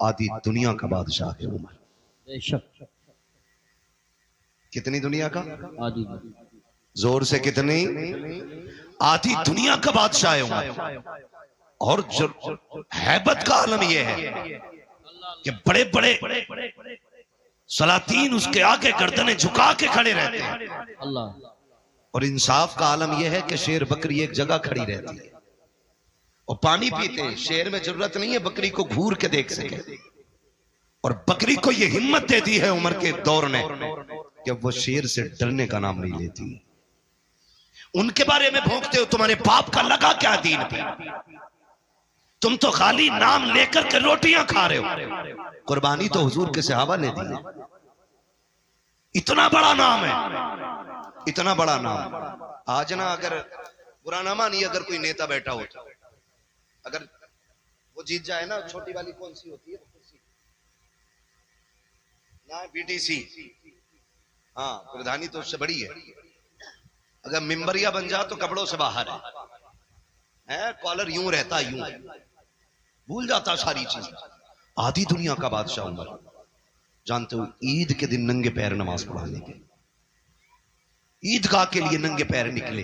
आधी दुनिया का बादशाह है उमर। बेशक कितनी दुनिया का? आदि जोर से कितनी? आधी दुनिया का बादशाह है उमर। और जो हैबत का आलम यह है कि बड़े बड़े सलातीन उसके आगे गर्दनें झुका के खड़े रहते हैं। अल्लाह। और इंसाफ का आलम यह है कि शेर बकरी एक जगह खड़ी रहती है और पानी पीते हैं। शेर में जरूरत नहीं है बकरी को घूर के देख सके। और बकरी को यह हिम्मत दे दी है उमर के दौर ने कि वो शेर से डरने का नाम नहीं लेती। उनके बारे में भौंकते हो, तुम्हारे बाप का लगा क्या दीन पे? तुम तो खाली नाम लेकर के रोटियां खा रहे हो। कुर्बानी तो हुजूर के सहाबा ने दी है। इतना बड़ा नाम है, इतना बड़ा नाम। आज ना अगर बुरा ना मानिए, अगर कोई नेता बैठा हो, अगर वो जीत जाए ना, छोटी वाली कौन सी होती है ना, बीटीसी, हाँ प्रधानी तो उससे बड़ी है। अगर मिंबरिया बन जा तो कपड़ों से बाहर है, कॉलर यूं रहता, यूं भूल जाता सारी चीज। आधी दुनिया का बादशाह उमर। जानते हो ईद के दिन नंगे पैर नमाज पढ़ाने के, ईदगाह के लिए नंगे पैर निकले,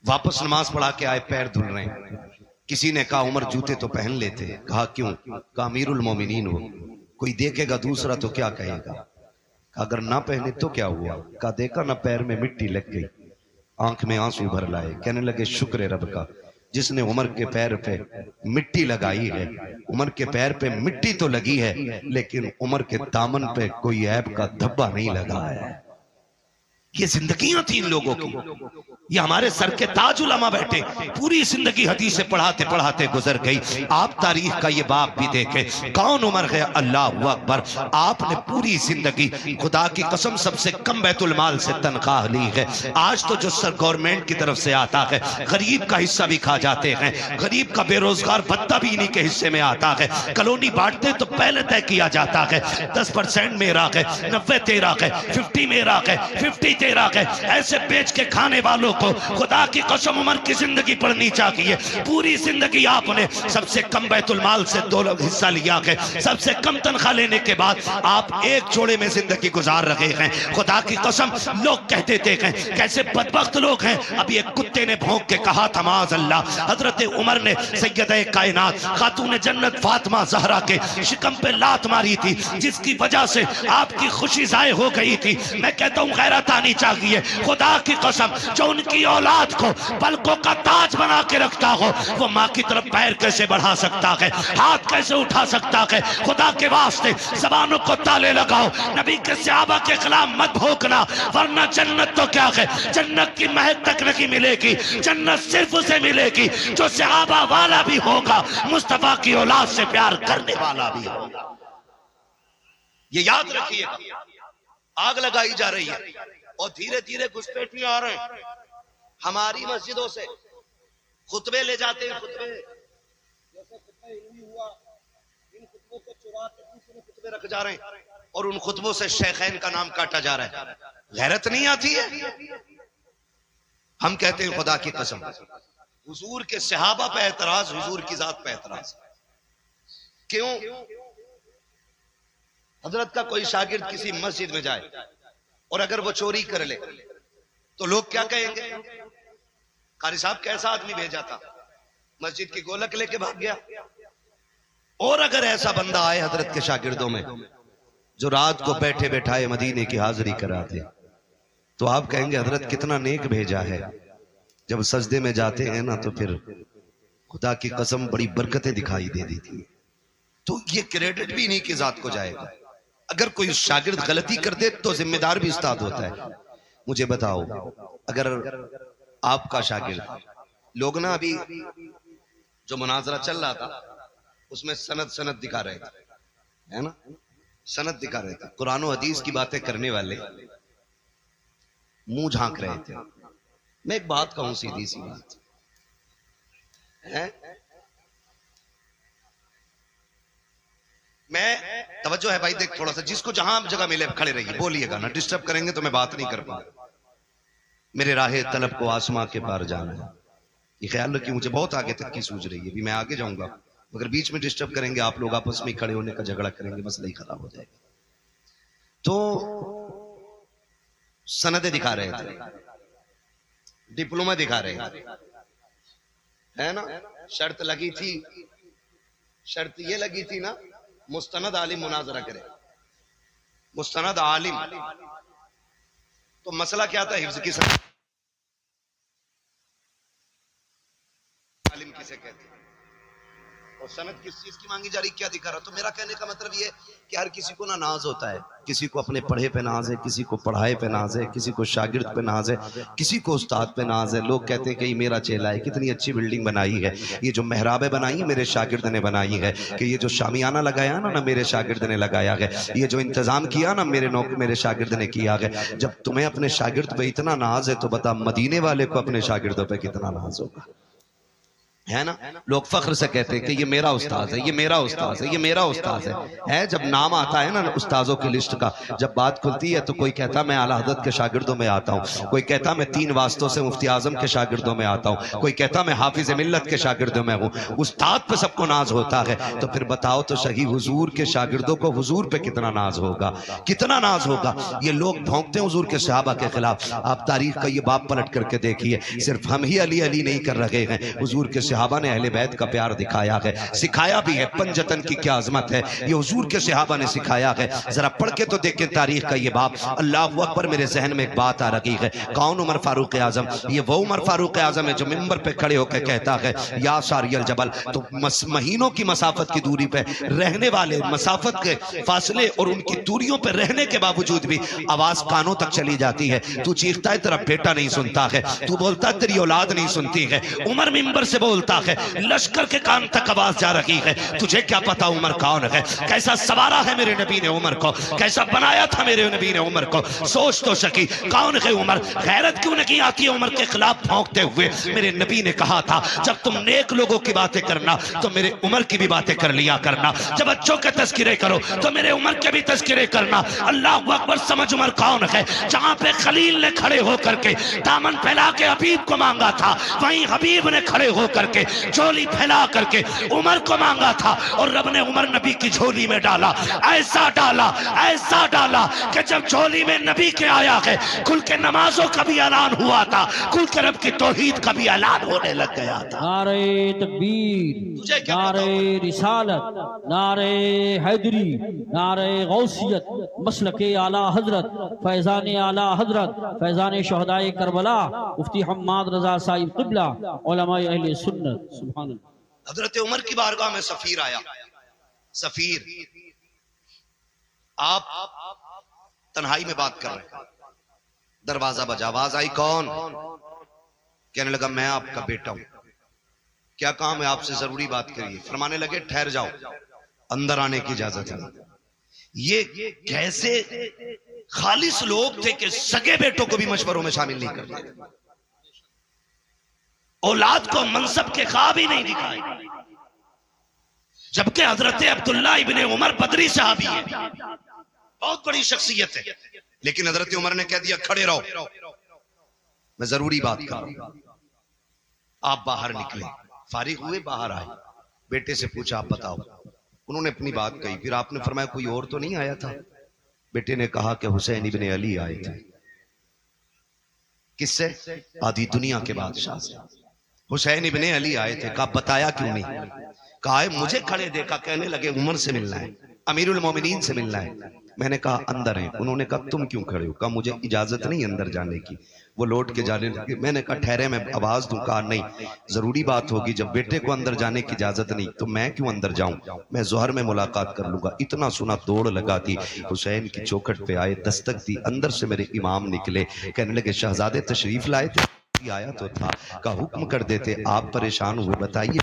वापस नमाज पढ़ा के आए, पैर धुल रहे हैं। किसी ने कहा उमर जूते तो पहन लेते। कहा क्यों? कहा अमीरुल मोमिनीन हो, कोई देखेगा दूसरा तो क्या कहेगा। अगर ना पहने तो क्या हुआ? कहा देखा ना पैर में मिट्टी लग गई। आंख में आंसू भर लाए, कहने लगे शुक्र है रब का जिसने उमर के पैर पे मिट्टी लगाई है। उमर के पैर पे मिट्टी तो लगी है लेकिन उमर के दामन पे कोई ऐब का धब्बा नहीं लगा है। ये जिंदगियां थी इन लोगों की। ये हमारे सर के ताज उलमा बैठे, पूरी जिंदगी हदीसें पढ़ाते पढ़ाते गुजर गई। आप तारीख का ये बाप भी देखे, कौन उमर है? अल्लाह अकबर। आपने पूरी जिंदगी खुदा की कसम सबसे कम बैतुल माल से तनख्वाह ली है। आज तो जो सर गवर्नमेंट की तरफ से आता है, गरीब का हिस्सा भी खा जाते हैं। गरीब का बेरोजगार भत्ता भी इन्हीं के हिस्से में आता है। कॉलोनी बांटते तो पहले तय किया जाता है 10% मेरा है, 90 तेरा है, 50 मेरा है, 50 तेरा है। ऐसे बेच के खाने वालों को खुदा की कसम उमर की जिंदगी पढ़नी चाहिए। पूरी जिंदगी आपने सबसे कम बैतुल माल से 2 हिस्सा लिया है। सबसे कम तनख्वाह लेने के बाद आप एक जोड़े में जिंदगी गुजार रहे हैं। खुदा की कसम लोग कहते थे कैसे बदबख्त लोग हैं। अभी एक कुत्ते ने भौंक के कहा था माज़ अल्लाह, हजरत उमर ने सैयदे कायनात खातून जन्नत फातिमा ज़हरा के शिकम पे लात मारी थी, जिसकी वजह से आपकी खुशी ज़ाय हो गई थी। मैं कहता हूँ गैरत आनी चाहिए। खुदा की कसम जो उनकी औलाद को पलकों का ताज बना के रखता हो, वो माँ की तरफ पैर कैसे बढ़ा सकता है, हाथ कैसे उठा सकता है? खुदा के वास्ते ज़बानों को ताले लगाओ। नबी के सहाबा के खिलाफ मत भोंकना, वरना जन्नत तो क्या है, जन्नत की महक तक नहीं मिलेगी। जन्नत सिर्फ उसे मिलेगी जो सहाबा वाला भी होगा, मुस्तफा की औलाद से प्यार करने वाला भी होगा। ये याद रखिएगा। आग लगाई जा रही है और धीरे धीरे घुसपैठियां आ रहे हैं। हमारी मस्जिदों से खुतबे ले जाते हैं, खुतबे जैसे खुतबा इल्मी हुआ, इन खुतबों को चुरा के दूसरे खुतबे रख जा रहे हैं और उन खुतबों से शेखैन का नाम काटा जा रहा है। गैरत नहीं आती है? हम कहते हैं खुदा की कसम हुजूर के सहाबा पे एतराज, हुजूर की जात पे एतराज। क्यों? हजरत का कोई शागिर्द किसी मस्जिद में जाए और अगर वो चोरी कर ले तो लोग क्या कहेंगे? कारी साहब कैसा आदमी भेजा था, मस्जिद की गोलक लेके भाग गया। और अगर ऐसा बंदा आए हजरत के शागिर्दों में जो रात को बैठे बैठाए मदीने की हाजिरी कराते, तो आप कहेंगे हजरत कितना नेक भेजा है। जब सजदे में जाते हैं ना तो फिर खुदा की कसम बड़ी बरकतें दिखाई दे दी थी। तो ये क्रेडिट भी इन्हीं की जात को जाएगा। अगर कोई शागिर्द गलती कर दे तो जिम्मेदार भी उस्ताद होता है। मुझे बताओ, अगर आपका शागिर्द, लोग ना अभी जो मुनाजरा चल रहा था उसमें सनद दिखा रहे थे, है ना, सनद दिखा रहे थे। कुरान और हदीस की बातें करने वाले मुंह झांक रहे थे। मैं एक बात कहूं, सीधी सी बात है, मैं तवज्जो है भाई, देख थोड़ा सा, जिसको जहां जगह मिले खड़े रहिए, बोलिएगा ना, डिस्टर्ब करेंगे तो मैं बात नहीं कर पाऊंगा। मेरे राहे तलब को आसमां के पार जाना है। ये ख्याल रखिए, मुझे बहुत आगे तक की सूझ रही है, भी मैं आगे जाऊंगा मगर बीच में डिस्टर्ब करेंगे आप लोग, आपस में खड़े होने का झगड़ा करेंगे, मसला ही खराब हो जाएगा। तो सनदे दिखा रहे थे, डिप्लोमा दिखा रहे थे, है ना। शर्त लगी थी, शर्त ये लगी थी ना, मुस्तनद आलिम मुनाजरा करे, मुस्तनद आलिम। तो मसला क्या था? हिफ्ज की सनद। आलिम किसे कहते हैं और सनद किस चीज की मांगी जा रही, क्या दिखा रहा? तो मेरा कहने का मतलब ये कि हर किसी को ना नाज होता है, किसी को अपने पढ़े पे नाज है, किसी को पढ़ाए पे नाज है, किसी को शागिर्द पे नाज है, किसी को उस्ताद पे नाज है। लोग कहते हैं कि ये मेरा चेला है, कितनी अच्छी बिल्डिंग बनाई है, ये जो मेहराबें बनाई मेरे शागिर्द ने बनाई है, कि ये जो शामियाना लगाया ना मेरे शागिर्द ने लगाया है, ये जो इंतजाम किया ना मेरे शागिर्द ने किया है। जब तुम्हें अपने शागिर्द पे इतना नाज है तो बता मदीने वाले को अपने शागिर्दों पे कितना नाज होगा, है ना। लोग फख्र से कहते हैं कि ये मेरा उस्ताद है, ये मेरा उस्ताद है, ये मेरा उस्ताद है। जब नाम आता है ना उस्ताजों की लिस्ट का, जब बात खुलती है तो कोई कहता मैं आला हज़रत के शागिर्दों में आता हूँ, कोई कहता मैं 3 वास्तों से मुफ्ती आजम के शागिर्दों में आता हूँ, कोई कहता मैं हाफिज मिल्लत के शागिर्दों में हूँ। उस्ताद पे सबको नाज होता है, तो फिर बताओ तो सही हुजूर के शागिर्दों को हुजूर पे कितना नाज होगा, कितना नाज होगा। ये लोग भौंकते हैं हुजूर के सहाबा के खिलाफ। आप तारीख का ये बाप पलट करके देखिए, सिर्फ हम ही अली अली नहीं कर रहे हैं, हुजूर के सहाबा ने अहले बैत का प्यार दिखाया है, सिखाया भी है। पंजतन की क्या अजमत है, ये हुजूर के सहाबा ने सिखाया है। जरा पढ़ के तो देखें तारीख का ये बाप। अल्लाह अकबर, मेरे जहन में एक बात आ रही है, कौन? उमर फारूक आजम। ये वो उमर फारूक आजम है जो मिंबर पे खड़े होकर कहता है या सारियल जबल। तो महीनों की मसाफत की दूरी पे रहने वाले, मसाफत के फासले और उनकी दूरियों पे रहने के बावजूद भी आवाज कानों तक चली जाती है। तू चीखता है तेरा बेटा नहीं सुनता है, तू बोलता है तेरी औलाद नहीं सुनती है। उमर मिंबर से बोलता है, लश्कर के कान तक आवाज जा रही है। तुझे क्या पता उमर कौन है, कैसा सवारा है मेरे नबी ने उमर को, कैसा बनाया था मेरे नबी ने उमर को। सोच तो सकी कौन है उमर। गैरत क्यों नहीं आती है उमर के खिलाफ भौंकते हुए। मेरे नबी ने कहा था जब तुम नेक लोगों की बातें करना तो मेरे उमर की भी बातें कर लिया करना, जब बच्चों के तस्किरे करो तो मेरे उमर के भी तस्किरे करना। अल्लाह अकबर, समझ उमर कौन है। जहां पे खलील ने खड़े होकर के दामन फैला के हबीब को मांगा था, वहीं हबीब ने खड़े होकर के झोली फैला करके उमर को मांगा था, और रब ने उमर नबी की झोली में डाला। ऐसा डाला कि जब झोली में नबी के आया है, खुल के नमाजों का भी ऐलान हुआ था, खुल के रब की तौहीद का भी ऐलान होने लग गया था। नारे तकबीर, नारे रिसालत, नारे हैदरी, नारे गौसियत, मसलके आला हजरत, फैजान आला हजरत, फैजान शहदाए करबला, मुफ्ती हम्माद रजा साहिब क़िबला, उलमाए अहले सुन्नत। सुभान अल्लाह। हजरत उमर की बारगाह में सफीर आया। सफीर, आप तन्हाई में बात कर रहे हैं, दरवाजा बजा, आवाज आई कौन? कहने लगा मैं आपका बेटा हूं, क्या काम है आपसे? जरूरी बात करिए। फरमाने लगे ठहर जाओ, अंदर आने की इजाजत है। ये कैसे खालिस लोग थे कि सगे बेटों को भी मशवरों में शामिल नहीं करते, औलाद को मनसब के ख्वाब ही नहीं दिखाए। जबकि हजरत अब्दुल्ला इब्ने उमर बदरी साहबी है, बहुत बड़ी शख्सियत है, लेकिन हजरत उमर ने कह दिया खड़े रहो, मैं जरूरी बात कर रहा हूं। आप बाहर निकले, फारिग हुए, बाहर आए, बेटे से पूछा आप बताओ। उन्होंने अपनी बात कही, फिर आपने फरमाया कोई और तो नहीं आया था? बेटे ने कहा कि हुसैन इब्ने अली आए थे। किससे? आधी दुनिया के बादशाह से। हुसैन इब्ने अली आए थे। कहा बताया क्यों नहीं? कहा मुझे खड़े देखा, कहने लगे उमर से मिलना है, अमीरुल मोमिनीन से मिलना है। मैंने कहा अंदर है। उन्होंने कहा तुम क्यों खड़े हो? कहा मुझे इजाजत नहीं अंदर जाने की। वो लौट के जाने लगे। मैंने कहा ठहरे, मैं आवाज दूं। कहा नहीं, जरूरी बात होगी, जब बेटे को अंदर जाने की इजाजत नहीं तो मैं क्यों अंदर जाऊं, मैं जोहर में मुलाकात कर लूंगा। इतना सुना दौड़ लगा दी, हुसैन की चौखट पे आए, दस्तक दी, अंदर से मेरे इमाम निकले। कहने लगे शहजादे तशरीफ लाए थे? आया तो था। का हुक्म कर देते, आप परेशान हुए, बताइए।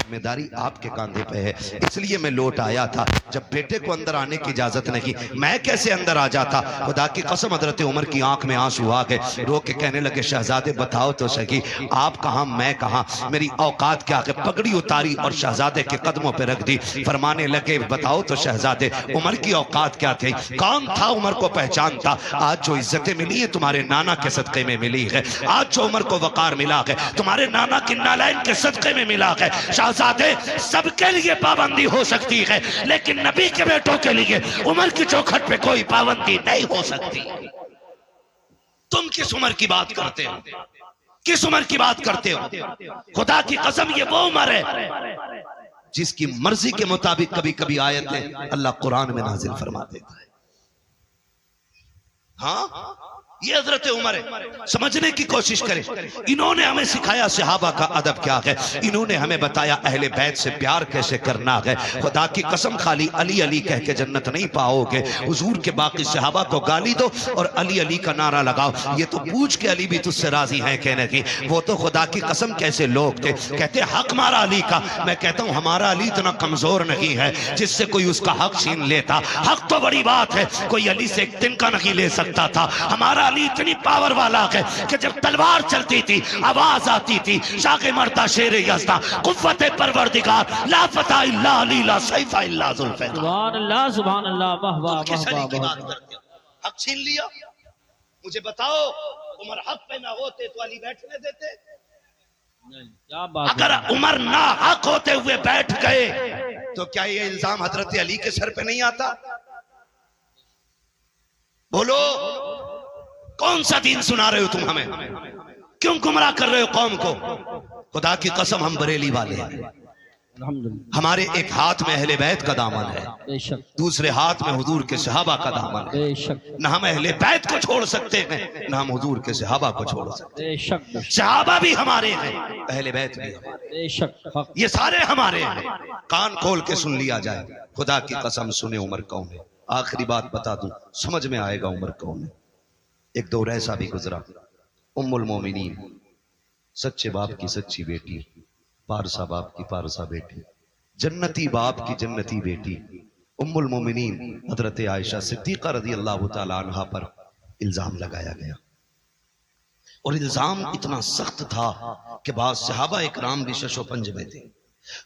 जिम्मेदारी आपके कंधे पे है, इसलिए मैं लौट आया था। जब बेटे को अंदर आने की इजाजत नहीं, मैं कैसे अंदर आ जाता? खुदा की कसम हजरत उमर की आंख में आंसू आ गए, रो के कहने लगे शहजादे बताओ तो सही, आप कहां मैं कहां, मेरी औकात क्या है? पगड़ी उतारी और शहजादे के कदमों पर रख दी। फरमाने लगे बताओ तो शहजादे उमर की औकात क्या थी? कौन था उमर को पहचानता? आज जो इज्जतें मिली है तुम्हारे नाना के सदके में मिली है, आज जो उमर को वकार मिला है तुम्हारे नाना की नालायन के सदके में मिला है। शहजादे सबके लिए पाबंदी हो सकती है, लेकिन नबी के बेटों के लिए उमर की चौखट पे कोई पाबंदी नहीं हो सकती। तुम किस उम्र की बात करते हो? किस उम्र की बात करते हो? खुदा की कसम ये वो उम्र है जिसकी मर्जी के मुताबिक कभी कभी आयतें अल्लाह कुरान में नाजिल फरमा देता है। हाँ, ये हजरत उमर है। समझने की कोशिश करें। इन्होंने हमें सिखाया सहाबा का अदब क्या है, इन्होंने हमें बताया अहले बैत से प्यार कैसे करना है। खुदा की कसम खाली अली अली कह के जन्नत नहीं पाओगे। हुजूर के बाकी सहाबा को गाली दो और अली अली का नारा लगाओ, ये तो पूछ के अली भी तुझसे राजी है कहने की। वो तो खुदा की कसम कैसे लोग थे, कहते हक मारा अली का। मैं कहता हूं हमारा अली इतना कमजोर नहीं है जिससे कोई उसका हक छीन लेता। हक तो बड़ी बात है, कोई अली से एक तिनका नहीं ले सकता था। हमारा अली इतनी पावर वाला है कि जब तलवार चलती थी आवाज आती थी शाके मरता शेर यज़्दा कुव्वत परवरदिगार ला फता इल्ला अली ला सैफा इल्ला जुल्फ़िकार। सुभान अल्लाह सुभान अल्लाह, वाह वाह किस अली की वाह बात करते हो? हक छीन लिया? मुझे बताओ उमर हक पे ना होते तो अली बैठने देते? क्या बात। अगर उमर ना हक होते हुए बैठ गए तो क्या ये इल्जाम हजरत अली के सर पे नहीं आता? बोलो कौन सा दीन सुना रहे हो तुम हमें? क्यों गुमराह कर रहे हो कौम को? खुदा की कसम हम बरेली वाले हैं। अल्हम्दुलिल्लाह। हमारे एक हाथ में अहले बैत का दामन है, बेशक दूसरे हाथ में हुजूर के सहाबा का दामन है। बेशक न हम अहले बैत को छोड़ सकते हैं, न हम हुजूर के सहाबा को छोड़ सकते बेशक हैं। सहाबा भी हमारे हैं, अहले बैत भी हमारे, बेशक हक। ये सारे हमारे हैं। कान खोल के सुन लिया जाए, खुदा की कसम सुने उमर कौन है। आखिरी बात बता दूं, समझ में आएगा उमर कौन है। एक दौर ऐसा भी गुजरा, उम्मुल मोमिनीन, सच्चे बाप की सच्ची बेटी, पारसा बाप की पारसा बेटी, जन्नती बाप की जन्नती बेटी, उम्मुल मोमिनीन हजरत आयशा सिद्दीका रज़ी अल्लाह तआला अन्हा पर इल्जाम लगाया गया। और इल्जाम इतना सख्त था कि बाद सहाबा इकराम भी शशोपंज में थे।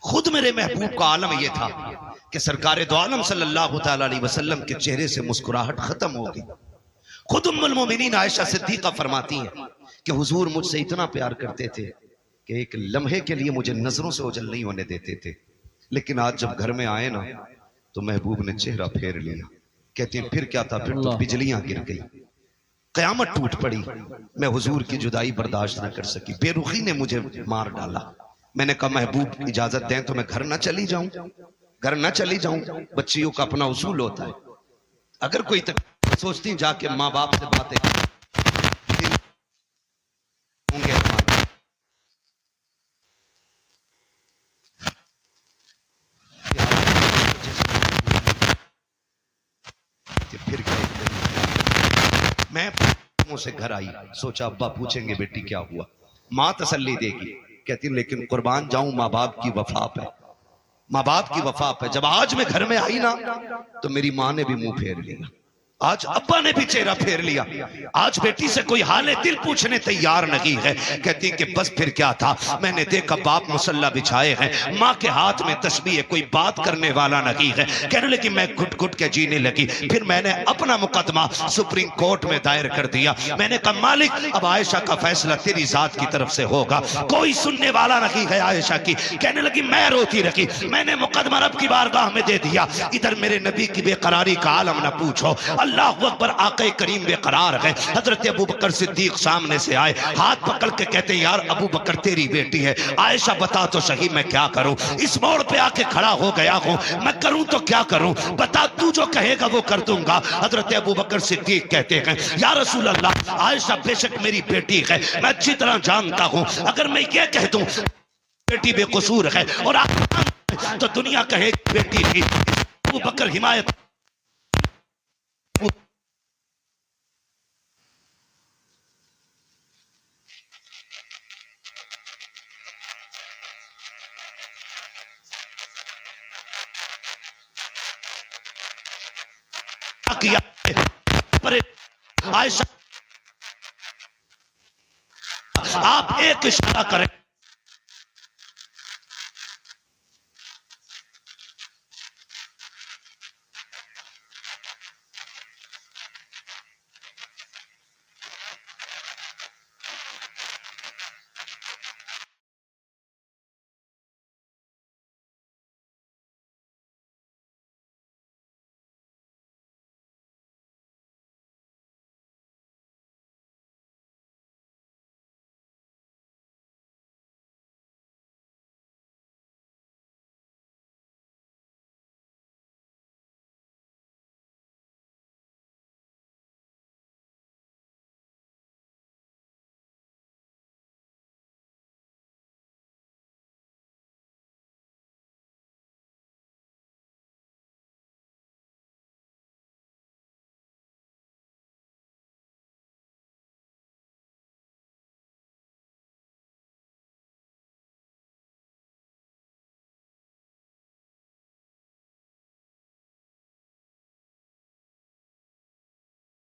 खुद मेरे महबूब का आलम यह था कि सरकार दो आलम सल्लल्लाहु तआला अलैहि वसल्लम के चेहरे से मुस्कुराहट खत्म हो गई। खुद उम्मुल मोमिनीन आयशा सिद्दीका फरमाती हैं कि हुजूर मुझसे इतना प्यार करते थे कि एक लम्हे के लिए मुझे नजरों से ओझल नहीं होने देते थे, लेकिन आज जब घर में आए ना तो महबूब ने चेहरा फेर लिया। कहती हैं फिर क्या था, फिर तो बिजलियां गिर गई, कयामत टूट पड़ी। मैं हुजूर की जुदाई बर्दाश्त न कर सकी, बेरुखी ने मुझे मार डाला। मैंने कहा महबूब इजाजत दें तो मैं घर ना चली जाऊं, घर ना चली जाऊं। बच्चियों का अपना उसूल होता है, अगर कोई सोचती जाके माँ बाप से बातें होंगे फिर मैं से घर आई, सोचा अब्बा पूछेंगे बेटी क्या हुआ, माँ तसल्ली देगी। कहती लेकिन कुर्बान जाऊं माँ बाप की वफा पे, माँ बाप की वफा पे। जब आज मैं घर में आई ना तो मेरी माँ ने भी मुंह फेर लिया, आज अब्बा ने भी चेहरा फेर लिया। आज बेटी से कोई हाले दिल पूछने तैयार नहीं है। कहती कि बस फिर क्या था, मैंने देखा बाप मुसल्ला बिछाए हैं, माँ के हाथ में तस्बीह है, कोई बात करने वाला नहीं है। कहने लगी मैं घुट घुट के जीने लगी। फिर मैंने अपना मुकदमा सुप्रीम कोर्ट में दायर कर दिया। मैंने कहा मालिक अब आयशा का फैसला तेरी जात की तरफ से होगा, कोई सुनने वाला नहीं है आयशा की। कहने लगी मैं रोती रखी, मैंने मुकदमा रब की बारगाह में दे दिया। इधर मेरे नबी की बेकरारी का आलम न पूछो, अल्लाह अकबर, आक़े करीम बेकरार है। हजरत अबू बकर सिद्दीक सामने से आए, हाथ पकड़ के कहते यार अबू बकर तेरी बेटी है, आयशा बता तो सही मैं क्या करूं। इस मोड़ पे आके खड़ा हो गया हूं, मैं करूं तो क्या करूं, बता तू जो कहेगा वो कर दूंगा। हजरत अबू बकर सिद्दीक कहते हैं या रसूल अल्लाह, आयशा बेशक मेरी बेटी है, मैं अच्छी तरह जानता हूं। अगर मैं ये कह दूं बेटी बेकसूर है और आप तो दुनिया कहे बेटी थी। अबू बकर हिमायत अदा किया पर आयशा आप एक इशारा करें